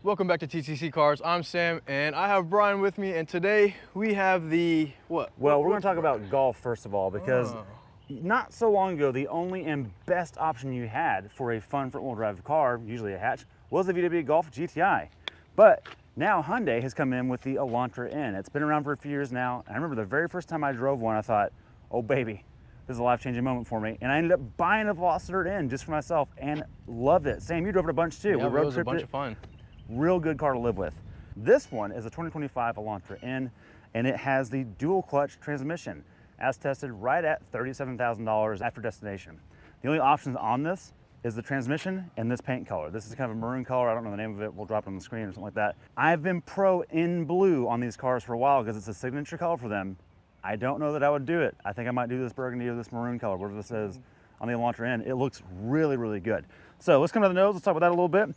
Welcome back to TTC Cars. I'm Sam, and I have Brian with me, and today we have the, what? Well, we're going to talk about Golf first of all, because Oh. not so long ago, the only and best option you had for a fun front-wheel drive car, usually a hatch, was the VW Golf GTI. But now Hyundai has come in with the Elantra N. It's been around for a few years now, and I remember the very first time I drove one, I thought, oh baby, this is a life-changing moment for me. And I ended up buying a Veloster N just for myself and loved it. Sam, you drove it a bunch too. Yeah, we it was a bunch of fun. Real good car to live with. This one is a 2025 Elantra N, and it has the dual clutch transmission, as tested right at $37,000 after destination. The only options on this is the transmission and this paint color. This is kind of a maroon color. I don't know the name of it. We'll drop it on the screen or something like that. I've been pro in blue on these cars for a while because it's a signature color for them. I don't know that I would do it. I think I might do this burgundy or this maroon color, whatever this is on the Elantra N. It looks really, really good. So let's come to the nose. Let's talk about that a little bit.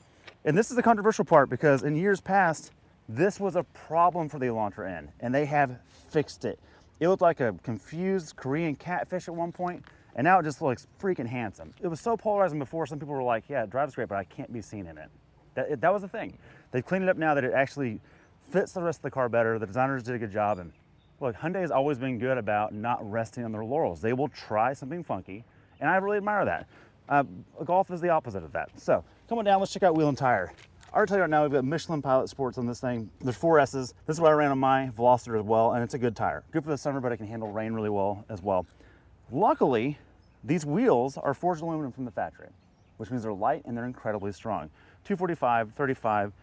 And this is the controversial part because in years past, this was a problem for the Elantra N, and they have fixed it. It looked like a confused Korean catfish at one point, and now it just looks freaking handsome. It was so polarizing before, some people were like, yeah, it drives great, but I can't be seen in it. That was the thing. They've cleaned it up now that it actually fits the rest of the car better. The designers did a good job, and look, Hyundai has always been good about not resting on their laurels. They will try something funky, and I really admire that. Golf is the opposite of that. So, come on down, let's check out wheel and tire. I already tell you right now, we've got Michelin Pilot Sports on this thing. There's 4 S's. This is what I ran on my Veloster as well, and it's a good tire. Good for the summer, but it can handle rain really well as well. Luckily, these wheels are forged aluminum from the factory, which means they're light and they're incredibly strong. 245, 35,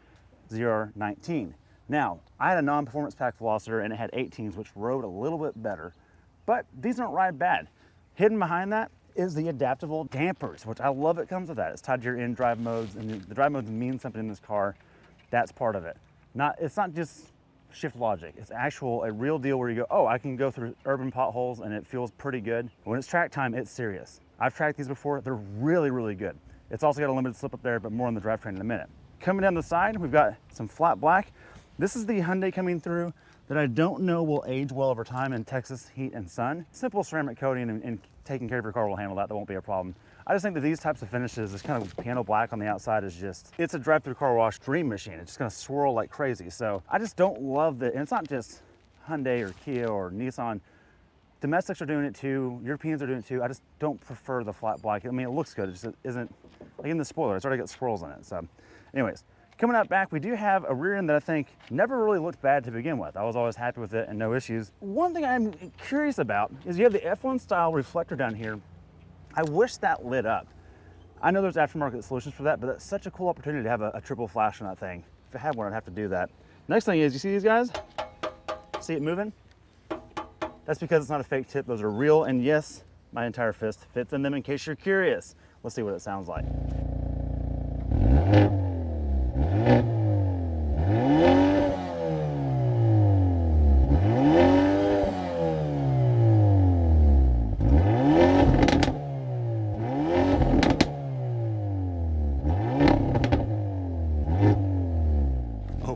ZR19. Now, I had a non-performance pack Veloster and it had 18s, which rode a little bit better, but these don't ride bad. Hidden behind that is the adaptable dampers, which I love. It comes with that. It's tied to your in-drive modes, and the drive modes mean something in this car. That's part of it. It's not just shift logic. It's a real deal where you go, oh, I can go through urban potholes and it feels pretty good. When it's track time, it's serious. I've tracked these before. They're really, really good. It's also got a limited slip up there, but more on the drivetrain in a minute. Coming down the side, we've got some flat black. This is the Hyundai coming through that I don't know will age well over time in Texas heat and sun. Simple ceramic coating and taking care of your car will handle that. That won't be a problem. I just think that these types of finishes, this kind of piano black on the outside is just, it's a drive-through car wash dream machine. It's just gonna swirl like crazy. So I just don't love and it's not just Hyundai or Kia or Nissan. Domestics are doing it too, Europeans are doing it too. I just don't prefer the flat black. I mean, it looks good, it just isn't, like in the spoiler, it's already got swirls in it. So anyways, coming out back, we do have a rear end that I think never really looked bad to begin with. I was always happy with it and no issues. One thing I'm curious about is you have the F1 style reflector down here. I wish that lit up. I know there's aftermarket solutions for that, but that's such a cool opportunity to have a triple flash on that thing. If I had one, I'd have to do that. Next thing is, you see these guys? See it moving? That's because it's not a fake tip. Those are real, and yes, my entire fist fits in them in case you're curious. Let's see what it sounds like.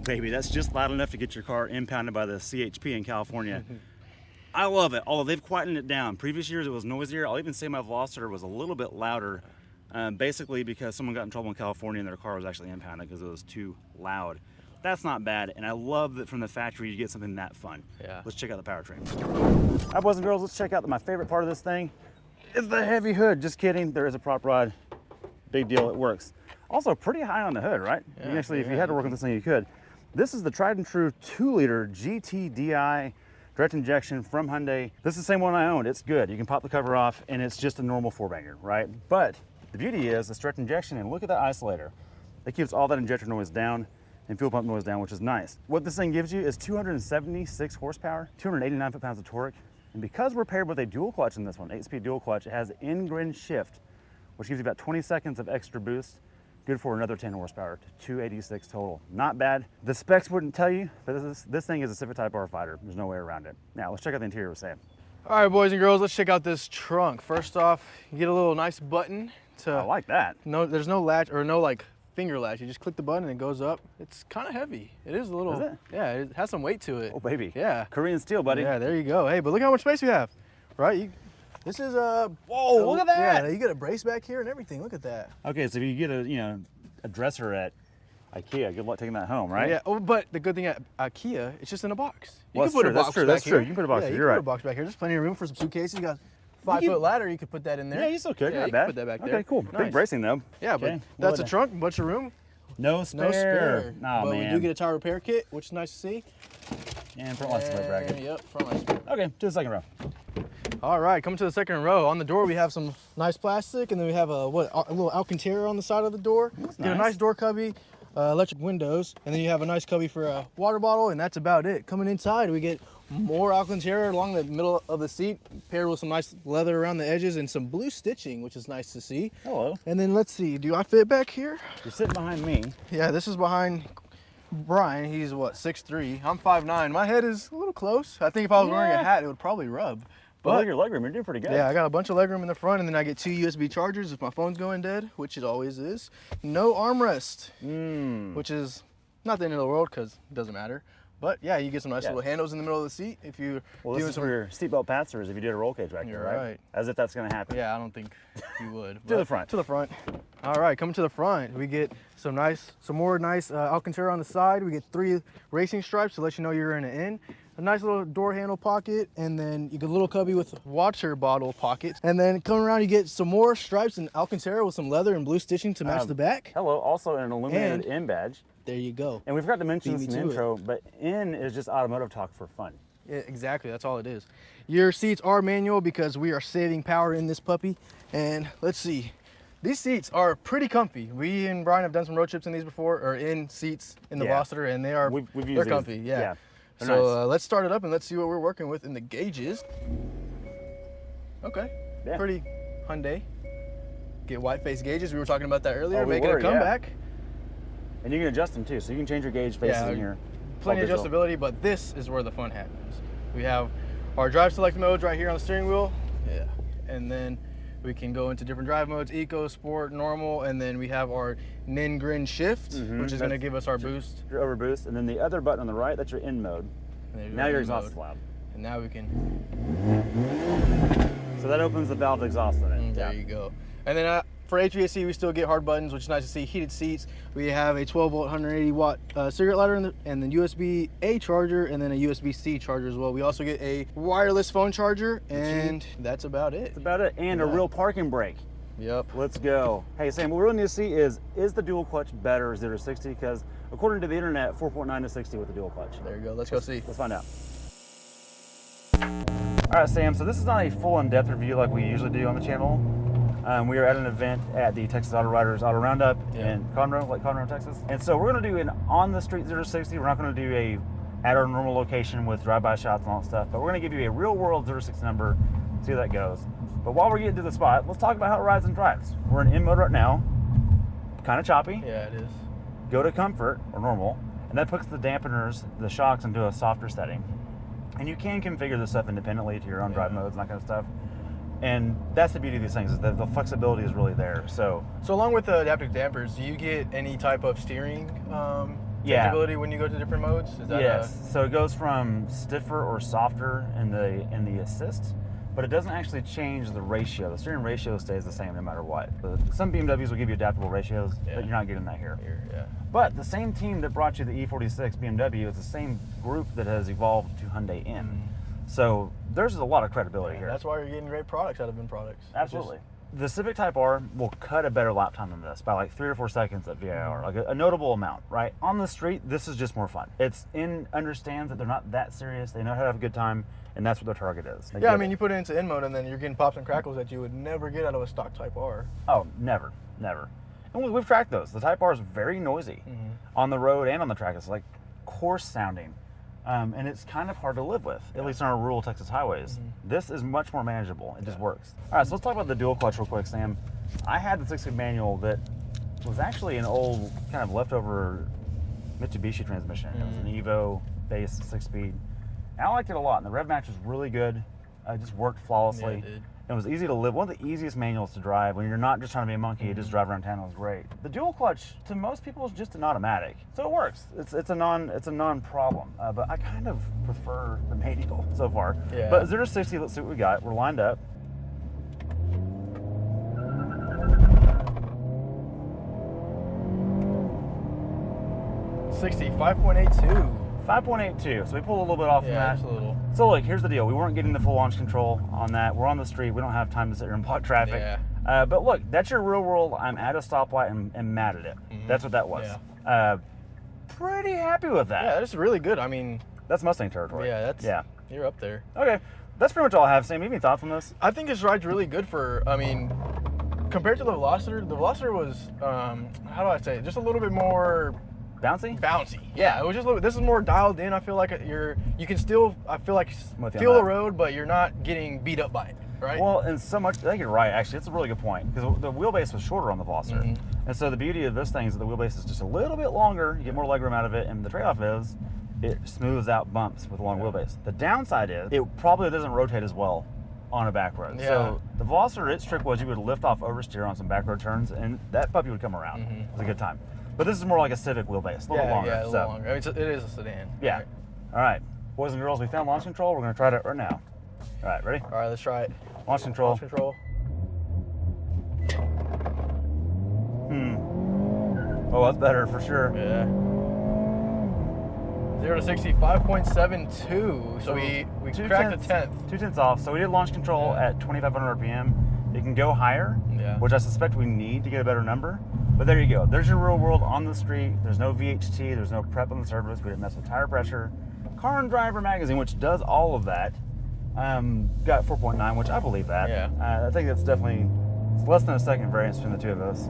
Baby, that's just loud enough to get your car impounded by the CHP in California. I love it, although they've quietened it down. Previous years it was noisier. I'll even say my Veloster was a little bit louder, basically because someone got in trouble in California and their car was actually impounded because it was too loud. That's not bad, and I love that from the factory you get something that fun. Yeah. Let's check out the powertrain. All right, boys and girls, let's check out my favorite part of this thing is the heavy hood. Just kidding, there is a prop rod. Big deal, it works. Also pretty high on the hood, right? Yeah, you can actually, if you had to work on this thing, you could. This is the tried and true 2-liter GTI direct injection from Hyundai. This is the same one I owned. It's good. You can pop the cover off and it's just a normal 4-banger, right? But the beauty is it's direct injection, and look at that isolator. It keeps all that injector noise down and fuel pump noise down, which is nice. What this thing gives you is 276 horsepower, 289 foot-pounds of torque. And because we're paired with a dual clutch in this one, 8-speed dual clutch, it has in-grid shift, which gives you about 20 seconds of extra boost. Good for another 10 horsepower to 286 total. Not bad. The specs wouldn't tell you, but this thing is a Civic Type R fighter. There's no way around it. Now let's check out the interior with Sam. All right, boys and girls, let's check out this trunk. First off, you get a little nice button to. I like that. No, there's no latch or no like finger latch. You just click the button and it goes up. It's kind of heavy. It is a little. Is it? Yeah, it has some weight to it. Oh baby. Yeah. Korean steel, buddy. Yeah, there you go. Hey, but look how much space we have, right? This is whoa, look at that. Yeah, you get a brace back here and everything. Look at that. Okay, so if you get a dresser at IKEA, good luck taking that home, right? Yeah. Oh, but the good thing at IKEA, it's just in a box. You Well, can put a box that's true. back That's here. true. You can put a box Yeah, here. you You're can right. put a box back here. There's plenty of room for some suitcases. You got a 5-foot ladder. You could put that in there. Yeah, you still could. Yeah, Not you bad. can put that back there. Okay, cool. Nice. Big bracing though. Yeah, Okay, but that's a well, trunk, a bunch of room. No spare. No spare. Oh, but man. we do get a tire repair kit, which is nice to see. And front license plate bracket. Yep, front license plate. Okay, to the second row. All right, coming to the second row. On the door, we have some nice plastic, and then we have a little Alcantara on the side of the door. That's Get a nice. nice door cubby, electric windows, and then you have a nice cubby for a water bottle, and that's about it. Coming inside, we get more Alcantara along the middle of the seat, paired with some nice leather around the edges and some blue stitching, which is nice to see. Hello. And then let's see, do I fit back here? You're sitting behind me. Yeah, this is behind Brian. He's what, 6'3". I'm 5'9". My head is a little close. I think if I was wearing a Yeah. hat, it would probably rub. But look But at your legroom. You're doing pretty good. yeah, I got a bunch of legroom in the front, and then I get 2 USB chargers if my phone's going dead, which it always is. No armrest, which is not the end of the world because it doesesn't matter. But yeah, you get some nice Yeah. little handles in the middle of the seat if you're Well, this doing is some. for your seatbelt passengers if you did a roll cage back You're here, right? right. As if that's going to happen. Yeah, I don't think you would. To the but front. To the front. All right, coming to the front, we get some more nice Alcantara on the side. We get 3 racing stripes to let you know you're in an N. A nice little door handle pocket, and then you get a little cubby with water bottle pockets. And then coming around, you get some more stripes and Alcantara with some leather and blue stitching to match the back. Hello. Also an illuminated And- N badge. There you go. And we forgot to mention Beat this me in the to it. intro, but N is just automotive talk for fun. Yeah, exactly, that's all it is. Your seats are manual because we are saving power in this puppy. And let's see, these seats are pretty comfy. We and Brian have done some road trips in these before, or in seats in the Yeah. Voster, and they are We've used they're these. comfy. Yeah. Yeah, they're So nice. let's start it up and let's see what we're working with in the gauges. Okay, Yeah. pretty Hyundai. Get white face gauges. We were talking about that earlier, Oh, we making were, a yeah. comeback. And you can adjust them too, so you can change your gauge faces in here. Plenty All of digital. adjustability, but this is where the fun happens. We have our drive select modes right here on the steering wheel. Yeah. And then we can go into different drive modes, eco, sport, normal, and then we have our Nin Grin shift, which is going to That's give us our boost. Your over boost, and then the other button on the right, that's your in mode. And there's Now our your in exhaust mode. is loud. And now we can, So that opens the valve exhaust in it. there you go. And then for HVAC, we still get hard buttons, which is nice to see. Heated seats. We have a 12-volt, 180-watt cigarette lighter, and then USB-A charger, and then a USB-C charger as well. We also get a wireless phone charger, and that's about it. That's about it. And a Yeah. real parking brake. Yep. Let's go. Hey, Sam, what we really need to see is the dual clutch better 0 to 60? Because according to the internet, 4.9 to 60 with the dual clutch. There you go. Let's go see. Let's find out. All right, Sam, so this is not a full in-depth review like we usually do on the channel. We are at an event at the Texas Auto Riders Auto Roundup in Conroe, Lake Conroe, Texas. And so we're gonna do an on-the-street 0 to 60. We're not gonna do a at our normal location with drive-by shots and all that stuff, but we're gonna give you a real-world 0 to 60 number, see how that goes. But while we're getting to the spot, let's talk about how it rides and drives. We're in mode right now, kind of choppy. Yeah, it is. Go to comfort or normal, and that puts the dampeners, the shocks into a softer setting. And you can configure this stuff independently to your own drive modes and that kind of stuff. And that's the beauty of these things, is that the flexibility is really there. So along with the adaptive dampers, do you get any type of steering Yeah. changeability when you go to different modes? Is that yes, so it goes from stiffer or softer in the assist, but it doesn't actually change the ratio. The steering ratio stays the same no matter what. Some BMWs will give you adaptable ratios, but you're not getting that here. Yeah. But the same team that brought you the E46 BMW is the same group that has evolved to Hyundai N. So there's a lot of credibility here. That's why you're getting great products out of N products. Absolutely. The Civic Type R will cut a better lap time than this by like 3 or 4 seconds at VIR, like a notable amount, right? On the street, this is just more fun. Understands that they're not that serious. They know how to have a good time, and that's what their target is. They Yeah, I get mean, it. you put it into N mode, and then you're getting pops and crackles that you would never get out of a stock Type R. Oh, never. And we've tracked those. The Type R is very noisy on the road and on the track. It's like coarse sounding. And it's kind of hard to live with, at least on our rural Texas highways. This is much more manageable. It just works. All right, so let's talk about the dual clutch real quick, Sam. I had the 6-speed manual that was actually an old kind of leftover Mitsubishi transmission. It was an Evo base 6-speed. And I liked it a lot, and the rev match was really good. It just worked flawlessly. Yeah, it did. It was easy to live. One of the easiest manuals to drive when you're not just trying to be a monkey, you just drive around town. It was great. The dual clutch to most people is just an automatic, so it works. It's a non problem. But I kind of prefer the manual so far. Yeah. But 0 to 60, let's see what we got. We're lined up. 60, 5.82. 5.82. So we pulled a little bit off from Yeah, that. just a little. So look, here's the deal. We weren't getting the full launch control on that. We're on the street. We don't have time to sit here and block traffic. Yeah. But look, that's your real world. I'm at a stoplight and mad at it. That's what that was. Pretty happy with that. Yeah, that's really good. I mean, that's Mustang territory. Yeah, you're up there. Okay, that's pretty much all I have. Sam, you have any thoughts on this? I think this ride's really good for, I mean, compared to the Veloster was, how do I say it? Just a little bit more bouncy. Yeah, it was just a little. This is more dialed in. I feel like you can still, I feel like, feel the road, but you're not getting beat up by it, right? Well, and so much. I think you're right. Actually, it's a really good point because the wheelbase was shorter on the Veloster, and so the beauty of this thing is that the wheelbase is just a little bit longer. You get more legroom out of it, and the trade-off is it smooths out bumps with a long wheelbase. The downside is it probably doesn't rotate as well on a back road. So the Veloster, its trick was you would lift off oversteer on some back road turns, and that puppy would come around. It was a good time. But this is more like a Civic wheelbase, a little longer. Yeah, a little longer. I mean, it is a sedan. Yeah. Right? All right, boys and girls, we found launch control. We're going to try it right now. All right, ready? All right, let's try it. Launch control. Launch control. Oh, that's better for sure. Yeah. 0 to 60, 5.72. So we cracked the 10th. 2/10 off. So we did launch control at 2,500 RPM. It can go higher, which I suspect we need to get a better number. But there you go. There's your real world on the street. There's no VHT. There's no prep on the surface. We didn't mess with tire pressure. Car and Driver magazine, which does all of that, got 4.9, which I believe that. Yeah. I think that's definitely, it's less than a second variance between the two of us.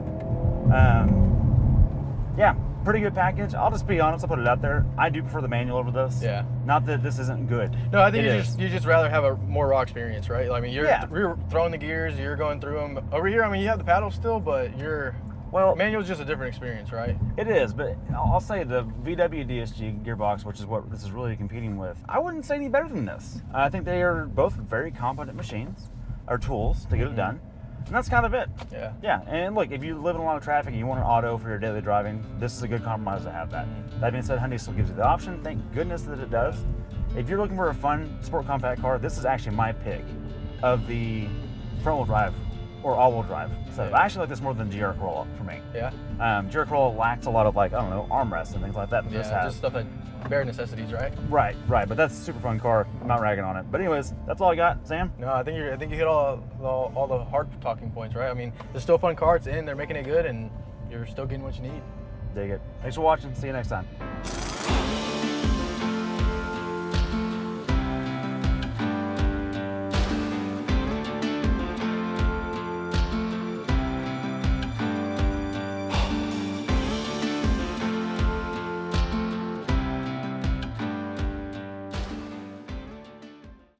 Yeah, pretty good package. I'll just be honest, I'll put it out there. I do prefer the manual over this. Yeah. Not that this isn't good. No, I think you just rather have a more raw experience, right? I mean, you're Yeah. throwing the gears, you're going through them. Over here, I mean, you have the paddle still, but manual's just a different experience, right? It is, but I'll say the VW DSG gearbox, which is what this is really competing with, I wouldn't say any better than this. I think they are both very competent machines, or tools to get it done. And that's kind of it. Yeah. Yeah, and look, if you live in a lot of traffic and you want an auto for your daily driving, this is a good compromise to have that. That being said, Hyundai still gives you the option. Thank goodness that it does. If you're looking for a fun sport compact car, this is actually my pick of the front-wheel drive or all-wheel drive. So I actually like this more than GR Corolla for me. Yeah. GR Corolla lacks a lot of, like, I don't know, armrests and things like that. But this has. Just stuff that bare necessities, right? Right. But that's a super fun car. I'm not ragging on it. But anyways, that's all I got. Sam? No, I think you hit all the hard talking points, right? I mean, it's still a fun car. It's in. They're making it good, and you're still getting what you need. Dig it. Thanks for watching. See you next time.